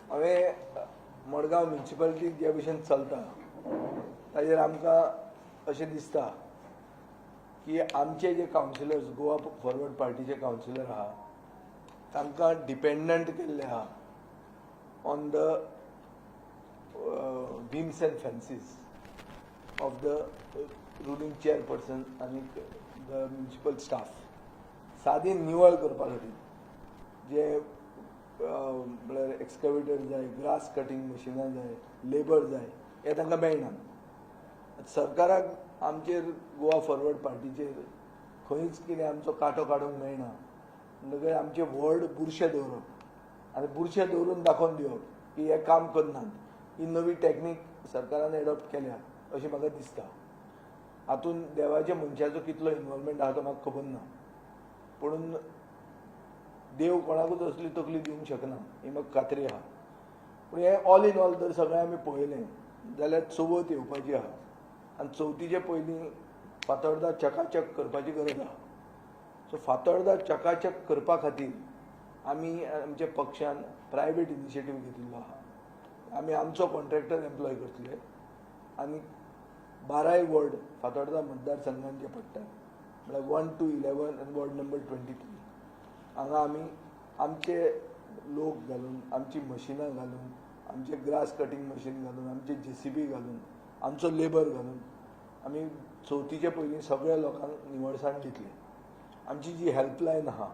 हांवें मडगांव म्युनिसिपालिटी जे भशेन चलता ताजेर आमकां अशें दिसता की आमचे जे कावन्सिलर्स गोवा फॉरवर्ड पार्टीचे कावन्सिलर आहा तांकां डिपेंडंट केल्ले आहा on the whims and fancies of the ruling chairperson and the municipal staff. सादी निवळ करपा खातीर जे म्हळ्यार एक्सकॅवेटर जाय, ग्रास कटिंग मशिनां जाय, लेबर जाय, हे तांकां मेळना. सरकाराक आमचेर गोवा फॉरवर्ड पार्टीचेर खंयच कितें आमचो कांटो काडूंक मेळना. म्हणटकीर आमचे व्हड बुरशे दवरप आनी बुरशे दवरून दाखोवन दिवप की हे काम करनात. ही नवी टॅक्नीक सरकारान एडॉप्ट केल्या अशें म्हाका दिसता. हातून देवाच्या मनशाचो कितलो इन्वॉल्वमेंट आहा तो म्हाका खबर ना, पूण देव कोणाकूच असली तकली दिवंक शकना ही म्हाका खात्री आहा. पूण हे ऑल इन ऑल जर सगळें आमी पळयलें जाल्यार चवथ येवपाची आहा आनी चवथीचे पयलीं फातोर्डा चकाचक करपाची गरज आहा. सो फातोर्डा चकाचक करपा खातीर आमी आमच्या पक्षान प्रायवेट इनिशिएटीव घेतिल्लो आहा. आमी आमचो कॉन्ट्रॅक्टर एम्प्लॉय करतले आनी 12 वॉर्ड फातोर्डा मतदारसंघान जे पडटात म्हळ्यार 1 to 11 आनी वॉर्ड नंबर 23 हांगा आमी आमचे लोक घालून, आमची मशिनां घालून, आमचे ग्रास कटिंग मशीन घालून, आमचे JCB घालून, आमचो लेबर घालून आमी चवथीचे पयलीं सगळ्या लोकांक निवळसाण दितली. आमची जी हेल्पलायन आहा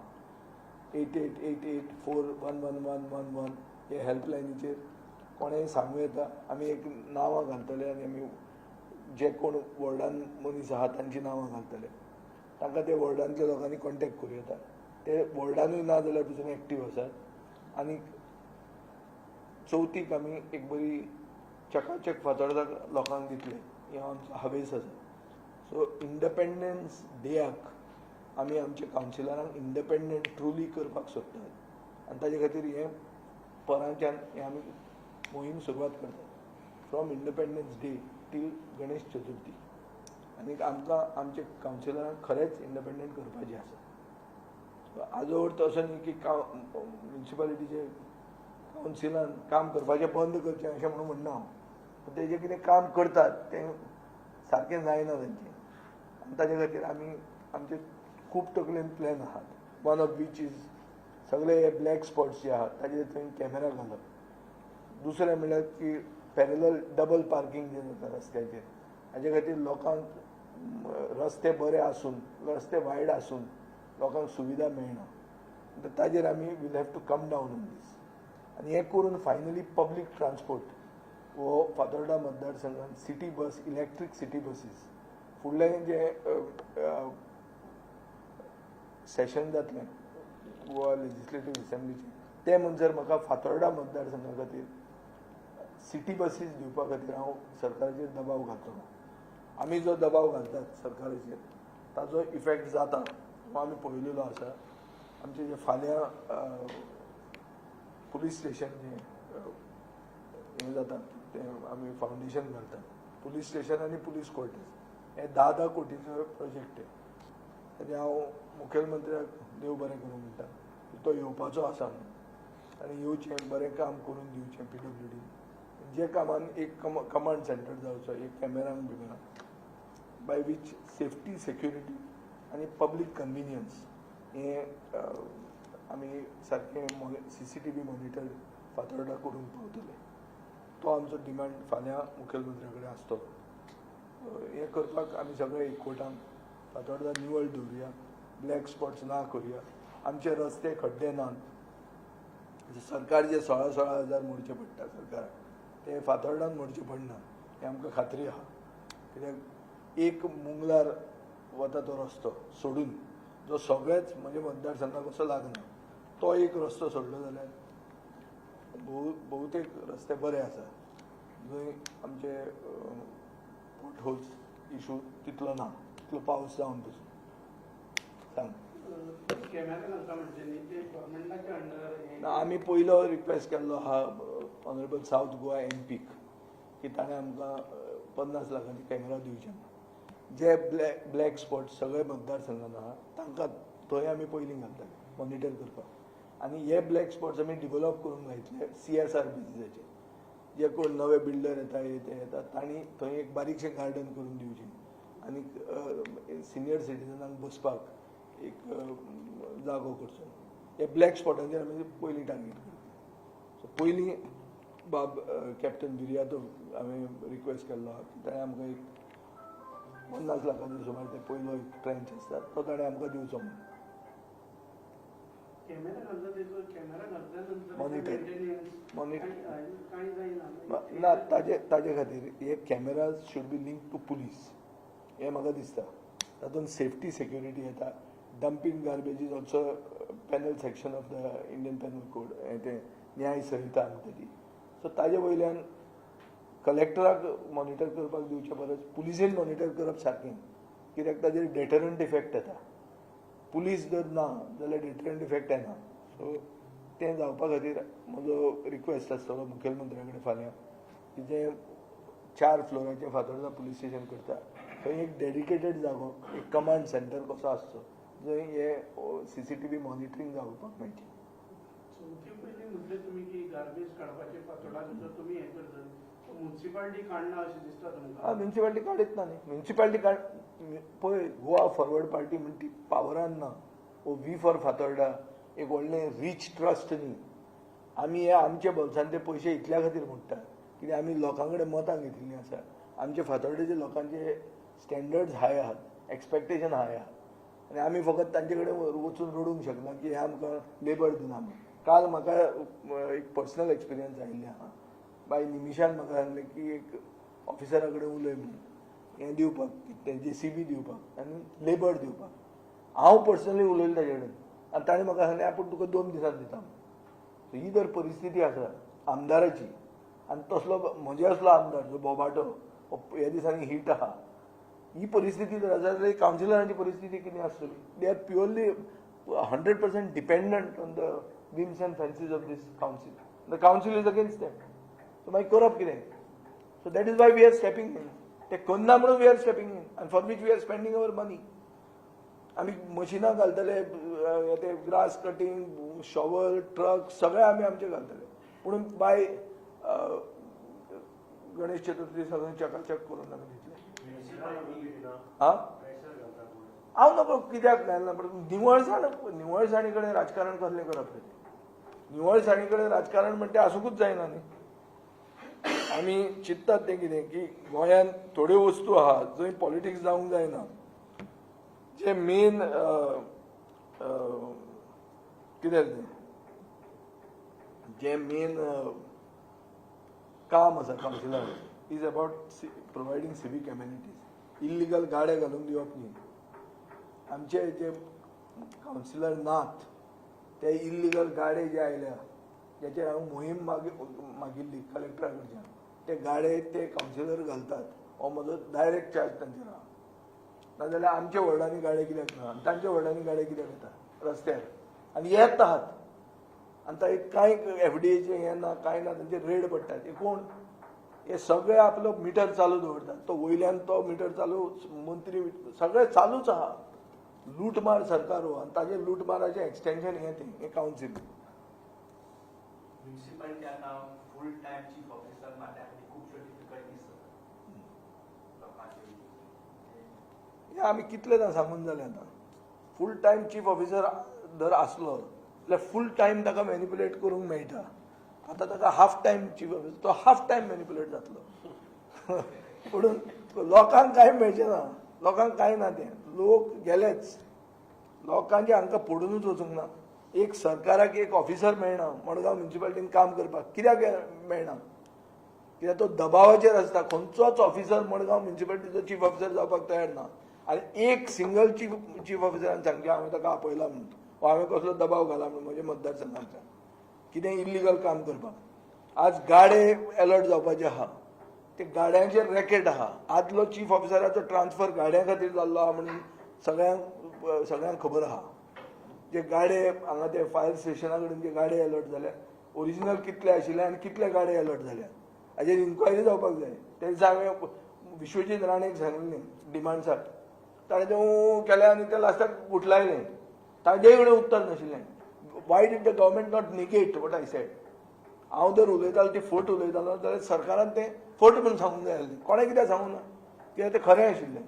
8888411111 हे हेल्पलायनीचेर कोणेंय सांगूं येता. आमी एक नांवां घालतले आनी आमी जे कोण वॉर्डान मनीस आहा तांची नांवां घालतले. तांकां ते वॉर्डांतल्या लोकांनी कॉन्टॅक्ट करूं येता. ते वॉर्डानूय ना जाल्यार पसून एक्टीव आसात आनी चवथीक आमी एक बरी चकाचक फातोर्डा लोकांक दितले ही आमचो हावेस आसा. सो इंडिपेंडन्स डेयाक आमी आमच्या कावन्सिलरांक इंडिपेंडंट ट्रुली करपाक सोदतात आनी ताजे खातीर हे परांच्यान हे आमी मोहीम सुरवात करतात from independence day till Ganesh Chaturthi. आनी आमकां आमच्या कावन्सिलरांक खरेंच इंडिपेंडंट करपाचें आसा. आजो अर्थ असो न्ही की म्युनिसिपालिटीचे कावन्सिलान काम करपाचें बंद करचें अशें म्हणून म्हणना हांव. पूण तेजें कितें काम करतात तें सारकें जायना तांचें आनी ताजे खातीर आमी आमचे खूब तकलेन प्लॅन आहात. वन ऑफ वीच इज सगळे हे ब्लॅक स्पॉट्स जे आहात ताजेर थंय कॅमेरा घालप. दुसरें म्हणल्यार की पॅरलल डबल पार्किंग जे जाता रस्त्याचेर हाजे खातीर लोकांक रस्ते बरे आसून, रस्ते वायड आसून लोकांक सुविधा मेळना. ताजेर आमी will have to come down on this. आनी हें करून फायनली पब्लीक ट्रान्सपोर्ट हो फातोर्डा मतदारसंघात city bus, electric city buses फुडलें जे सेशन जातलें गोवा लेजिस्लेटीव असेंब्लीचें तें म्हणसर म्हाका फातोर्डा मतदारसंघा खातीर सिटी बसीस दिवपा खातीर हांव सरकाराचेर दबाव घालतलो. आमी जो दबाव घालतात सरकाराचेर ताजो इफेक्ट जाता हो आमी पळयलेलो आसा. आमचें जें फाल्यां पुलीस स्टेशन जें हें जाता तें आमी फावंडेशन घालतात. पुलीस स्टेशन आनी पुलीस क्वॉर्टर्स हे 10 कोटीचो प्रोजेक्ट आहे. ताजें हांव मुखेलमंत्र्याक देव बरें करूं म्हणटा की तो येवपाचो आसा आनी येवचें बरें काम करून दिवचें PWD. जे कामान एक कमांड सेंटर जावचो, एक कॅमेरांक बिमेरां बाय वीच सेफ्टी, सेक्युरिटी आनी पब्लीक कन्विनियन्स हे आमी सारकें CCTV मॉनिटर फातोर्डा करून पावतले. तो आमचो डिमांड फाल्यां मुखेलमंत्र्या कडेन आसतलो. हें करपाक आमी सगळे एकवटान फातोर्डा निवळ दवरुया, ब्लॅक स्पॉट्स ना करुया, आमचे रस्ते खड्डे नात. सरकार जे 16,000 मोडचे पडटा सरकाराक ते फातोर्डान मोडचे पडना हें आमकां खात्री आहा. कित्याक एक मुंगलार वता तो रस्तो सोडून जो सगळेच म्हणजे मतदारसंघाक असो लागना तो एक रस्तो सोडलो जाल्यार भोवतेक रस्ते बरे आसा जंय आमचे पोटहोल्स इशू तितलो ना, तितलो पावस जावन पसून. सांग आमी पयलो रिक्वेस्ट केल्लो आहा ऑनरेबल सावथ गोवा MPक की ताणें आमकां 50 लाखांचे कॅमेरा दिवचे. जे ब्लॅक स्पॉट सगळे मतदारसंघान आहा तांकां थंय आमी पयलीं घालतले मॉनिटर करपाक. आनी हे ब्लॅक स्पॉट्स आमी डिवेलप करून घातले CSR बेसिसाचेर. जे कोण नवे बिल्डर येता ते येतात तांणी थंय एक बारीकशें गार्डन करून दिवचें आनी सिनियर सिटीजनांक बसपाक एक जागो करचो. हे ब्लॅक स्पॉटांचेर आमी पयलीं टार्गेट करता. सो पयलीं बाब कॅप्टन बिर्यातो हांवें रिक्वेस्ट केल्लो ताणें आमकां एक 50 लाखांचो सुमार ते पयलो एक ट्रेंच आसता तो ताणें आमकां दिवचो म्हणून. ना ताजे खातीर हे cameras should be link to police हें म्हाका दिसता. तातूंत सेफ्टी सेक्युरिटी येता. Dumping garbage is also penal section of the Indian penal code तें न्याय संहिता म्हणटा. सो ताजे वयल्यान कलेक्टराक मॉनिटर करपाक दिवचे परस पुलिसेन मॉनिटर करप सारकें, कित्याक ताजेर डेटरंट इफेक्ट येता. पुलीस जर ना जाल्यार डेटरंट इफेक्ट येना. सो तें जावपा खातीर म्हजो रिक्वेस्ट आसतलो मुखेलमंत्र्या कडेन फाल्यां की जें 4 फ्लोराचें फातोर्डा पुलीस स्टेशन करता थंय एक डेडिकेटेड जागो, एक कमांड सेंटर कसो आसचो जंय हे CCTV मॉनिटरींग जावपाक मेळचें. तुम्ही की गार्बेज काडपाचे फातोर्डा भितर तुम्ही हें करता म्युन्सिपालिटी काडना अशें दिसता तुमकां? म्युन्सिपालिटी काडीत ना न्ही. म्युन्सिपालिटी पळय गोवा फॉरवर्ड पार्टी म्हणटा ती पावरान ना. वी फॉर फातोर्डा एक व्हडलें रीच ट्रस्ट न्ही. आमी हे आमचे बोल्सान ते पयशे इतल्या खातीर मोडटा कित्याक आमी लोकां कडेन मतां घेतिल्लीं आसा. आमचे फातोर्डेचे लोकांचे स्टँडर्ड्स हाय आहात, एक्सपेक्टेशन हाय आहा आनी आमी फकत तांचे कडेन वचून रडूंक शकना की हे आमकां लेबर दिना म्हणून. काल म्हाका एक पर्सनल एक्सपिरियन्स आयिल्लें आहा. बाय निमिशान म्हाका सांगलें की एक ऑफिसरा कडेन उलय म्हणून हें दिवपाक तें JCB दिवपाक आनी लेबर दिवपाक. हांव पर्सनली उलयलें ताजे कडेन आनी ताणें म्हाका सांगलें आपूण तुका 2 दिसांत दिता. सो ही जर परिस्थिती आसा आमदाराची आनी तसलो म्हजे असलो आमदार जो बोबाटो ह्या दिसांनी हीट आहा, ही परिस्थिती जर आसा जाल्यार कावन्सिलरांची परिस्थिती कितें आसतली? They are purely 100% dependent on the whims and fancies of this council. The council is against them. So मागीर करप कितें? So that is why we are stepping in. ते करना म्हणून we are stepping in and for which we are spending our money. आमी मशिनां घालतले, ते ग्रास कटिंग, शॉवल, ट्रक सगळे आमी आमचे घालतले. पूण बाय गणेश चतुर्थी सगळें चकाचक करून आमी दितले. हांव नको कित्याक घालना? निवळसाणी कडेन राजकारण कसलें करप? निवळसाणी कडेन राजकारण म्हणटा तें आसूंकूच जायना न्ही. आमी चिंततात तें कितें की गोंयांत थोड्यो वस्तू आहा जंय पॉलिटिक्स जावंक जायना. जे मेन कितें तें जे मेन काम आसा councillor is about providing civic amenities. Illegal गाडे घालून दिवप न्ही. आमचे जे कावन्सिलर नात ते इल्लिगल गाडे जे आयल्या ज्याचेर हांवें मोहीम मागिल्ली कलेक्टरा कडच्यान, ते गाडे ते कावन्सिलर घालतात हो म्हजो डायरेक्ट चार्ज तांचेर आहा. नाजाल्यार आमच्या वॉर्डांनी गाडे कित्याक ना, तांच्या वॉर्डांनी गाडे कित्याक येता रस्त्यार आनी येत आहात आनी तांकां कांय FDAचें हें ना, कांय ना, तांचे रेड पडटात. हे कोण? हे सगळे आपलो मिटर चालू दवरतात. तो वयल्यान तो मिटर चालू, मंत्री सगळे चालूच आहा. लूटमार सरकार हो आनी ताजे लूटमाराचें एक्सटेंशन हें कावन्सील. म्युन्सिपालिटी आतां फूल टायम चीफ ऑफिसर मारल्या खातीर खुबश्यो डिफिकल्टीज हे आमी कितलेदां सांगून जालें आतां. फूल टायम चीफ ऑफिसर जर आसलो जाल्यार फूल टायम ताका मॅनिप्युलेट करूंक मेळटा. आतां ताका हाफ टायम चीफ ऑफिसर, तो हाफ टायम मॅनिप्युलेट जातलो. पूण लोकांक कांय मेळचें ना. लोकांक कांय ना. तें लोक गेलेच. लोकांचे हांकां पडूनच वचूंक ना. एक सरकाराक एक ऑफिसर मेळना मडगांव म्युन्सिपालिटीन काम करपाक. कित्याक मेळना? कित्याक तो दबावाचेर आसता. खंयचोच ऑफिसर मडगांव म्युन्सिपालिटीचो चीफ ऑफिसर जावपाक तयार ना. आनी एक सिंगल चीफ ऑफिसरान सांगचें हांवें ताका आपयला म्हणून, वा हांवें कसलो दबाव घाला म्हणून म्हज्या मतदारसंघांतल्यान कितें इल्लिगल काम करपाक. आज गाडे अलर्ट जावपाचे आहा. ते गाड्यांचेर रॅकेट आहा. आदलो चीफ ऑफिसराचो ट्रान्सफर गाड्यां खातीर जाल्लो आहा म्हणून सगळ्यांक खबर आहा. जे गाडे हांगा ते फायर स्टेशना कडेन जे गाडे अलर्ट जाल्या, ओरिजिनल कितले आशिल्ले आनी कितले गाडे अलर्ट जाल्या हाजेर इन्क्वायरी जावपाक जाय. ते दिसा हांवें विश्वजीत राणेक सांगिल्लें डिमांड्साक. ताणें तें केलें आनी ते लास्टाक गुटलायलें. ताजेय कडेन उत्तर नाशिल्लें. Why did the government not negate what I said. हांव जर उलयतालो ती फट उलयतालो जाल्यार सरकारान तें फट म्हणून सांगूंक जाय आसलें. कोणें कित्याक सांगूंक ना? कित्याक तें खरें आशिल्लें.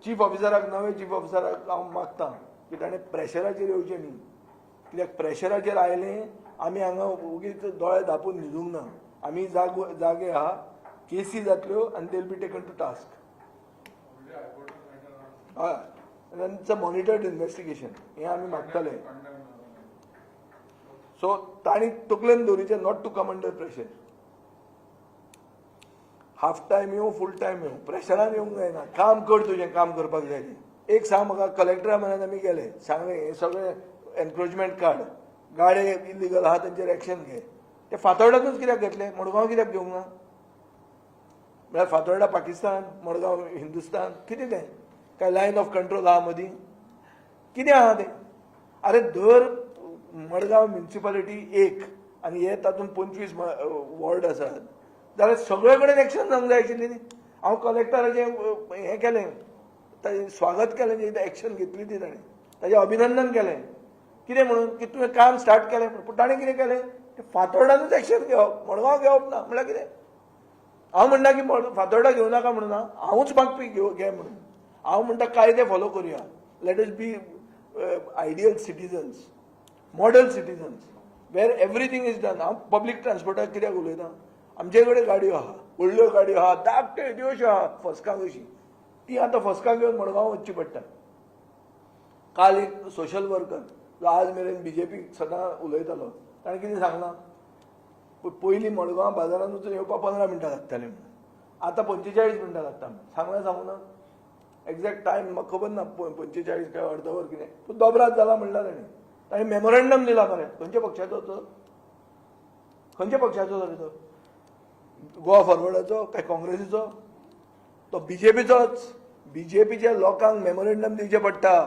चीफ ऑफिसराक नवे चीफ ऑफिसराक हांव मागतां की ताणें प्रेशराचेर येवचें न्ही. कित्याक प्रेशराचेर आयलें आमी हांगा उगीच दोळे धांपून न्हिदूंक ना. आमी जागे आहा, केसी जातल्यो आनी they will be taken to task. हय, इट्स अ मॉनिटर्ड इन्व्हेस्टिगेशन हें आमी मागताले. सो तांणी तकलेन दवरिचें not to come under pressure. Half time येवं फूल टायम येवं प्रेशरान येवंक जायना. काम कर तुजें काम करपाक जाय तें. एक सांग म्हाका कलेक्टरा म्हऱ्यान आमी गेले सांगलें हें सगळें एनक्रोचमेंट काड, गाडे इलिगल आहा तांचेर एक्शन घे. ते फातोर्डातूच कित्याक घेतले? मडगांव कित्याक घेवंक ना? म्हळ्यार फातोर्डा पाकिस्तान, मडगांव हिंदुस्तान कितें तें? काय लायन ऑफ कंट्रोल आहा मदीं? कितें आहा तें? अरे दर मडगांव म्युनिसिपालिटी एक आनी हे तातूंत 25 वॉर्ड आसात जाल्यार सगळे कडेन एक्शन जावंक जाय आशिल्ली न्ही. हांव कलेक्टराचें हें केलें, ताजें स्वागत केलें जें एक्शन घेतली ती ताणें, ताजें अभिनंदन केलें. कितें म्हणून की तुवें काम स्टार्ट केलें. पूण ताणें कितें केलें? फातोर्डानूच एक्शन घेवप, मडगांव घेवप ना. म्हळ्यार कितें? हांव म्हणटा की फातोर्डा घेवं नाका म्हणून ना, हांवूच मागपी घे म्हणून. हांव म्हणटा कायदे फॉलो करुया. Let us be ideal citizens, model citizens where everything is done. हांव पब्लीक ट्रान्सपोर्टाक कित्याक उलयतां? आमचे कडेन गाडयो आहा, व्हडल्यो गाडयो आहा, धाकट्यो देवश्यो आहा फसकांक अशी. ती आतां फसकांक घेवन मडगांव वचची पडटा. काल एक सोशल वर्कर जो आज मेरेन बीजेपीक सदां उलयतालो ताणें कितें सांगलां? पयलीं मडगांव बाजारांत वचून येवपाक 15 मिनटां लागतालीं म्हणून, आतां 45 मिनटां लागता म्हणून. सांगूं ना एक्झॅक्ट टायम म्हाका खबर ना 45 काय अर्द वर कितें, पूण दोबरात जाला म्हणला ताणें मेमोरेंडम दिला मरे. खंयच्या पक्षाचो तो? खंयच्या पक्षाचो जालो तो? गोवा फॉरवर्डाचो काय काँग्रेसीचो? तो बीजेपीचोच. बीजेपीच्या लोकांक मेमोरेंडम दिवचें पडटा.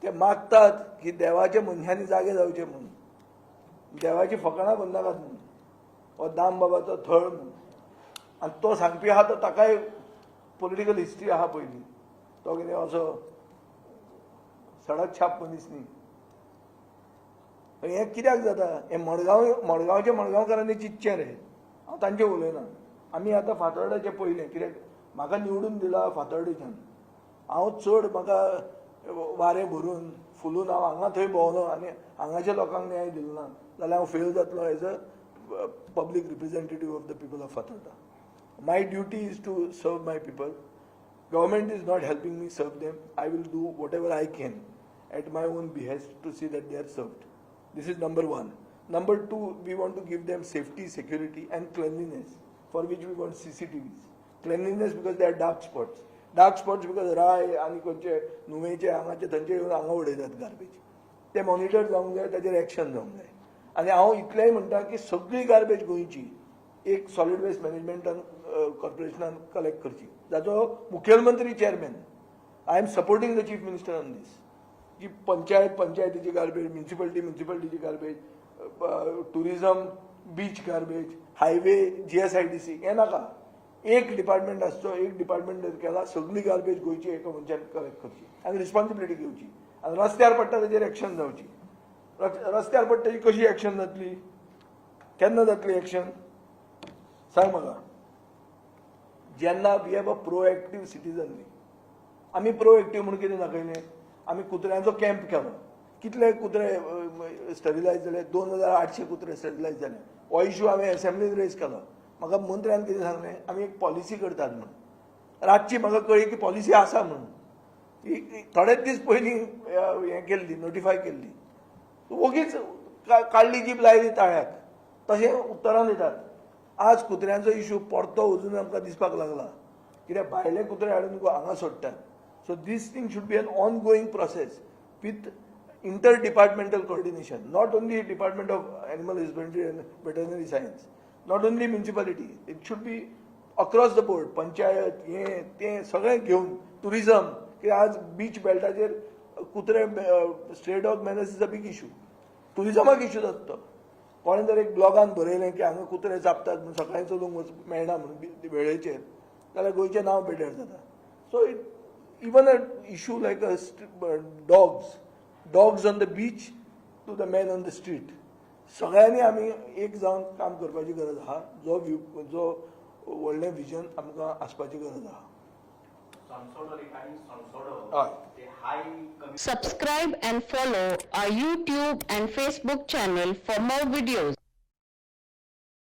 ते मागतात की देवाच्या मनशांनी जागे जावचे म्हणून, देवाची फकाणां बंदाकात म्हणून, हो दाम बाबाचो थळ म्हणून. आनी तो सांगपी आहा तो ताकाय पॉलिटिकल हिस्ट्री आहा पयलीं. तो कितें असो सडक छाप मनीस न्ही. हें कित्याक जाता? हें मडगांवच्या मडगांवकारांनी चिंतचें रे. हांव तांचें उलयना. आमी आतां फातोर्डाचें पयलें कित्याक म्हाका निवडून दिला फातोर्डेच्यान. हांव चड म्हाका वारें भरून फुलून हांव हांगा थंय भोंवलो आनी हांगाच्या लोकांक न्याय दिलो ना जाल्यार हांव फेल जातलो as a public representative of the people of Fatorda. My duty is to serve my people. Government is not helping me serve them. I will do whatever I can at my own behest to see that they are served. This is number one. Number two, we want to give them safety, security and cleanliness, for which we want CCTVs. Cleanliness because there are dark spots. Dark spots because राय आणि कोणचे नुवेचे हांगाचे थंयचे येवन हांगा उडयतात garbage. ते monitor जावंक जाय, ताचेर एक्शन जावंक जाय. आनी हांव इतलेंय म्हणटा की सगळी गार्बेज गोंयची एक सॉलिड वेस्ट मॅनेजमेंटान कॉर्पोरेशनान कलेक्ट करची, जाचो मुखेलमंत्री chairman. I am supporting the chief minister on this. जी पंचायतीची गार्बेज, म्युन्सिपालिटीची garbage, tourism, beach garbage, highway, GSIDC हें नाका. एक डिपार्टमेंट आसचो, एक डिपार्टमेंट जर केला सगळी गार्बेज गोंयची एका मनशान कलेक्ट करची आनी रिस्पॉन्सिबिलिटी घेवची. आनी रस्त्यार पडटा ताचेर एक्शन जावची. रस्त्यार पडटा ताची कशी एक्शन जातली? केन्ना जातली एक्शन? सांग म्हाका. जेन्ना वी हॅव अ प्रोएक्टीव सिटीजन न्ही. आमी प्रोएक्टीव म्हणून कितें दाखयलें? आमी कुत्र्यांचो कॅम्प केलो. कितले कुत्रे स्टरिलायज जाले? 2800 कुत्रे स्टरिलायज जाले. हो इश्यू हांवें असेंब्लीन रेज केलो. म्हाका मंत्र्यान कितें सांगलें? आमी एक पॉलिसी करतात म्हणून. रातची म्हाका कळ्ळी की पॉलिसी आसा म्हणून. थोडेच दीस पयलीं हें केल्ली, नोटिफाय केल्ली. वगीच काडली जीप लायली ताळ्याक. तशें उत्तरां दितात. आज कुत्र्यांचो इश्यू परतो अजून आमकां दिसपाक लागला. कित्याक भायले कुत्रे हाडून हांगा सोडटात. So this thing should be an ongoing process with inter departmental coordination. Not only department of animal husbandry and veterinary science, not only municipality. It should be across the board. Panchayat हें तें सगळें घेवन. Tourism, की आज beach बेल्टाचेर कुत्रे stray dog menace is a big issue. टुरिझमाक issue जाता तो. कोणें जर एक ब्लॉगान बरयलें की हांगा कुत्रे चाबतात म्हणून सकाळीं चलूंक मेळना म्हणून वेळेचेर, जाल्यार गोंयचें नांव बेड्यार जाता. So even a issue like dogs dogs on the beach to the man on the street. सगळ्यांनी आमी एक जावन काम करपाची गरज आहा. जो व्हडलें विजन आमकां आसपाची गरज आहा. संसोडो रिगार्डिंग संसोडो हय. ते हाय कमी Subscribe and follow our YouTube and Facebook channel for more videos.